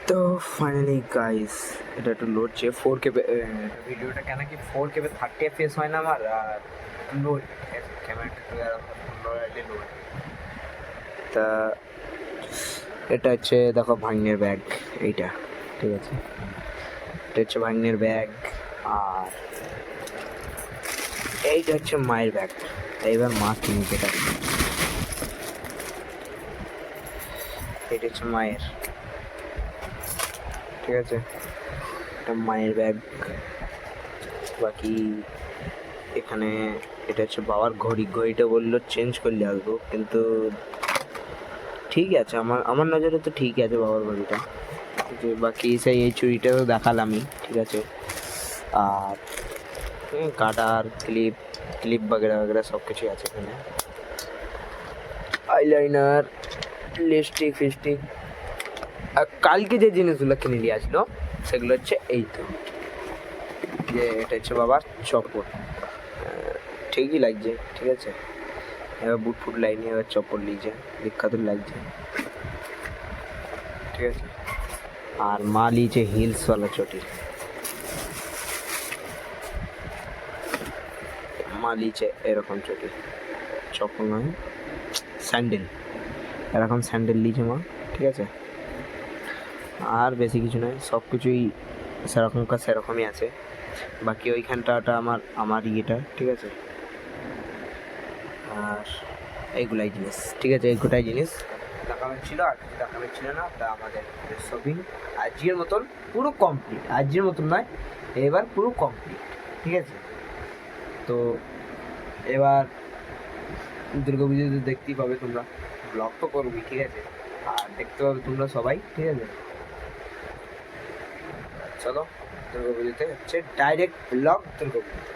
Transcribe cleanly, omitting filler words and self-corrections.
তো finally guys এটা একটু লোড চেয়ে 4K ভিডিওটা কেন কি 4K 30 FPS হয় না আমার আর লোড ক্যামেরাটা লোড। তা এটা হচ্ছে দেখো ভাগ্নের ব্যাগ, এইটা ঠিক আছে, এটা হচ্ছে ভাগ্নের ব্যাগ আর এইটা হচ্ছে মায়ের ব্যাগ। এবার মা কিনছে, এটা হচ্ছে মায়ের, ঠিক আছে, এটা মায়ের ব্যাগ। বাকি এখানে এটা হচ্ছে বাবার ঘড়িটা বললো চেঞ্জ করলে আসবো, কিন্তু ঠিক আছে আমার নজরে তো ঠিক আছে বাবার ঘড়িটা। বাকি সেই এই চুড়িটাও দেখালামই, ঠিক আছে। আর কাটার ক্লিপ বাগেরা সব কিছুই আছে এখানে, আইলাইনার, লিপস্টিক ফিস্টিক। আর কালকে যে জিনিসগুলো কিনে নিয়ে আসলো সেগুলো হচ্ছে এই তো, যে এটা হচ্ছে বাবার চপ্পল, ঠিকই লাগছে, ঠিক আছে। এবার বুট ফুট লাইনে এবার চপ্পল নিয়েছে, বিখ্যাত লাগছে, ঠিক আছে। আর মা লিয়েছে হিলসওয়ালা চটি, মা লিয়েছে এরকম চটি, চপ্পল নয় স্যান্ডেল, এরকম স্যান্ডেল লিয়েছে মা, ঠিক আছে। আর বেশি কিছু নয়, সব কিছুই সেরকমই আছে। বাকি ওইখানটা আমার ইয়েটা, ঠিক আছে। আর এইগুলাই জিনিস, ঠিক আছে, এইগুলাই জিনিস দেখানো ছিল, আর কিছু দেখানো ছিল না। তা আমাদের শপিং আজকের মতন পুরো কমপ্লিট, আজকের মতন নয়, এবার পুরো কমপ্লিট, ঠিক আছে। তো এবার দুর্গা পুজোতে দেখতেই পাবে তোমরা, ব্লগ তো করবি, ঠিক আছে, আর দেখতে পাবে তোমরা সবাই, ঠিক আছে। চলো দুর্গা পুজোতে হচ্ছে ডাইরেক্ট ব্লগ দুর্গা পুজো।